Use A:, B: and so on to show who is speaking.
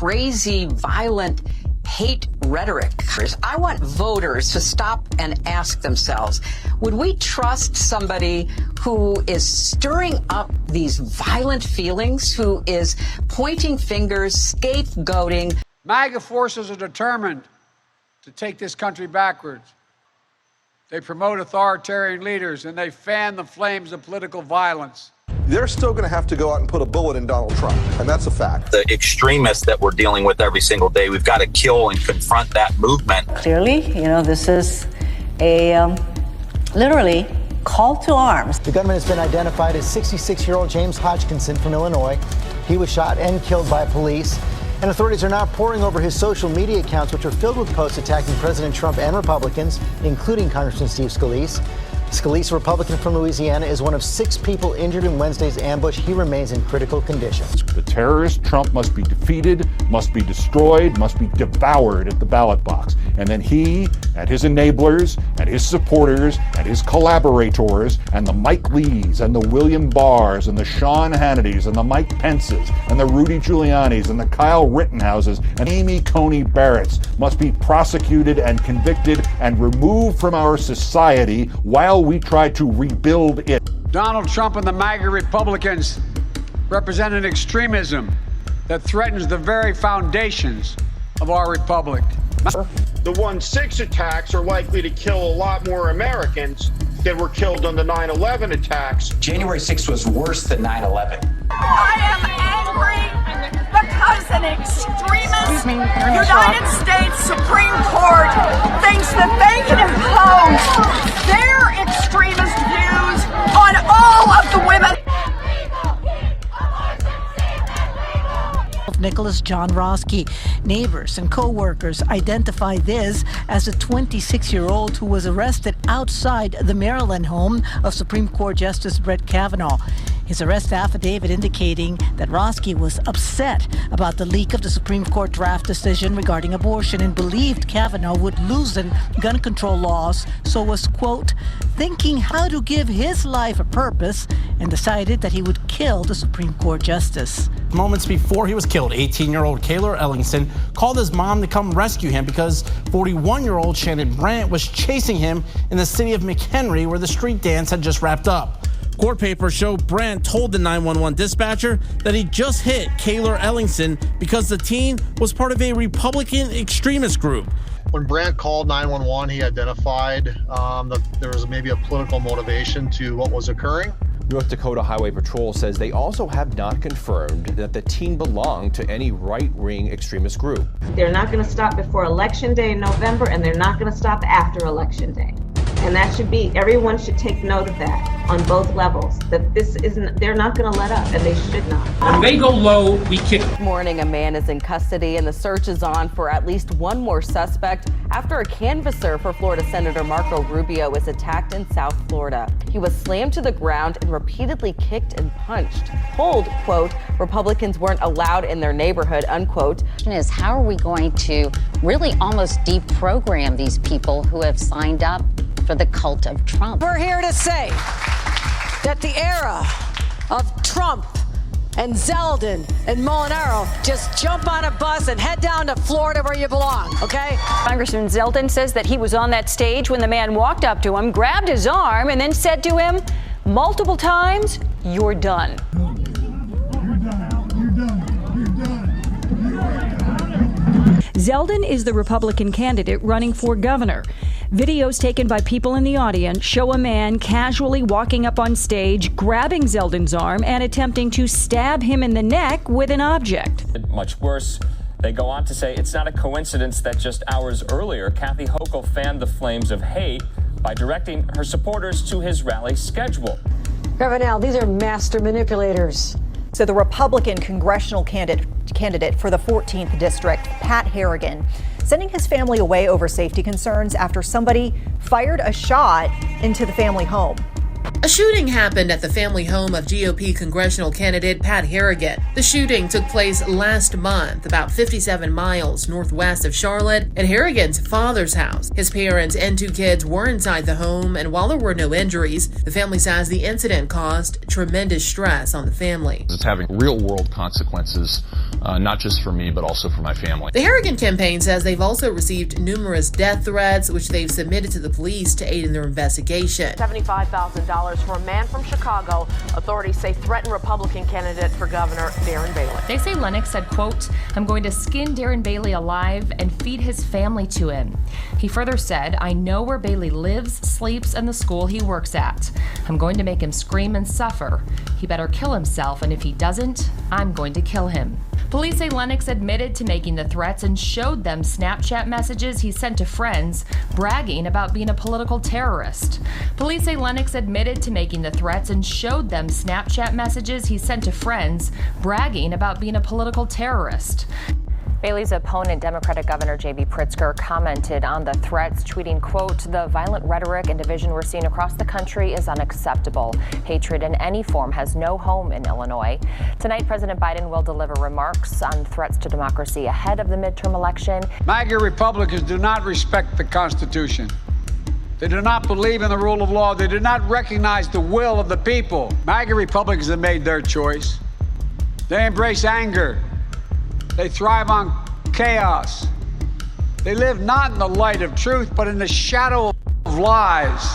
A: crazy, violent hate rhetoric. I want voters to stop and ask themselves, would we trust somebody who is stirring up these violent feelings, who is pointing fingers, scapegoating?
B: MAGA forces are determined to take this country backwards. They promote authoritarian leaders and they fan the flames of political violence.
C: They're still going to have to go out and put a bullet in Donald Trump, and that's a fact.
D: The extremists that we're dealing with every single day, we've got to kill and confront that movement.
E: Clearly, this is a literally call to arms.
F: The gunman has been identified as 66-year-old James Hodgkinson from Illinois. He was shot and killed by police. And authorities are now poring over his social media accounts, which are filled with posts attacking President Trump and Republicans, including Congressman Steve Scalise. Scalise, a Republican from Louisiana, is one of 6 people injured in Wednesday's ambush. He remains in critical condition.
G: The terrorist Trump must be defeated, must be destroyed, must be devoured at the ballot box. And then he and his enablers and his supporters and his collaborators and the Mike Lees and the William Barrs and the Sean Hannitys and the Mike Pences and the Rudy Giulianis and the Kyle Rittenhouses and Amy Coney Barretts must be prosecuted and convicted and removed from our society while we try to rebuild it.
B: Donald Trump and the MAGA Republicans represent an extremism that threatens the very foundations of our republic.
H: The 1-6 attacks are likely to kill a lot more Americans than were killed on the 9/11 attacks.
D: January 6th was worse than 9/11.
I: I am angry because an extremist United States Supreme Court thinks that they can impose their extremist views on all of the women.
E: Nicholas John Roski. Neighbors and co-workers identify this as a 26-year-old who was arrested outside the Maryland home of Supreme Court Justice Brett Kavanaugh. His arrest affidavit indicating that Roski was upset about the leak of the Supreme Court draft decision regarding abortion and believed Kavanaugh would loosen gun control laws, so was, quote, thinking how to give his life a purpose and decided that he would kill the Supreme Court justice.
J: Moments before he was killed, 18-year-old Kaylor Ellingson called his mom to come rescue him because 41-year-old Shannon Brandt was chasing him in the city of McHenry where the street dance had just wrapped up. Court papers show Brandt told the 911 dispatcher that he just hit Kaylor Ellingson because the teen was part of a Republican extremist group.
K: When Brandt called 911, he identified that there was maybe a political motivation to what was occurring.
L: North Dakota Highway Patrol says they also have not confirmed that the teen belonged to any right-wing extremist group.
M: They're not going to stop before Election Day in November, and they're not going to stop after Election Day. And that should be, everyone should take note of that on both levels, that this isn't, they're not going to let up, and they should not.
N: When they go low, we kick.
O: This morning, a man is in custody, and the search is on for at least one more suspect after a canvasser for Florida Senator Marco Rubio was attacked in South Florida. He was slammed to the ground and repeatedly kicked and punched. Told, quote, Republicans weren't allowed in their neighborhood, unquote.
P: The question is, how are we going to really almost deprogram these people who have signed up for the cult of Trump?
Q: We're here to say that the era of Trump and Zeldin and Molinaro, just jump on a bus and head down to Florida where you belong, okay?
R: Congressman Zeldin says that he was on that stage when the man walked up to him, grabbed his arm, and then said to him multiple times, "You're done."
S: Zeldin is the Republican candidate running for governor. Videos taken by people in the audience show a man casually walking up on stage, grabbing Zeldin's arm and attempting to stab him in the neck with an object.
T: Much worse, they go on to say it's not a coincidence that just hours earlier, Kathy Hochul fanned the flames of hate by directing her supporters to his rally schedule.
Q: Ravenel, these are master manipulators.
B: So the Republican congressional candidate for the 14th district, Pat Harrigan, sending his family away over safety concerns after somebody fired a shot into the family home.
U: A shooting happened at the family home of GOP congressional candidate Pat Harrigan. The shooting took place last month, about 57 miles northwest of Charlotte, at Harrigan's father's house. His parents and 2 kids were inside the home, and while there were no injuries, the family says the incident caused tremendous stress on the family.
V: It's having real-world consequences, not just for me, but also for my family.
U: The Harrigan campaign says they've also received numerous death threats, which they've submitted to the police to aid in their investigation.
W: $75,000 for a man from Chicago, authorities say threatened Republican candidate for governor Darren Bailey.
X: They say Lennox said, quote, "I'm going to skin Darren Bailey alive and feed his family to him." He further said, "I know where Bailey lives, sleeps, and the school he works at. I'm going to make him scream and suffer. He better kill himself, and if he doesn't, I'm going to kill him." Police say Lennox admitted to making the threats and showed them Snapchat messages he sent to friends bragging about being a political terrorist. Police say Lennox admitted to making the threats and showed them Snapchat messages he sent to friends bragging about being a political terrorist.
O: Bailey's opponent, Democratic Governor J.B. Pritzker, commented on the threats, tweeting, quote, "The violent rhetoric and division we're seeing across the country is unacceptable. Hatred in any form has no home in Illinois." Tonight, President Biden will deliver remarks on threats to democracy ahead of the midterm election.
B: MAGA Republicans do not respect the Constitution. They do not believe in the rule of law. They do not recognize the will of the people. MAGA Republicans have made their choice. They embrace anger. They thrive on chaos. They live not in the light of truth, but in the shadow of lies.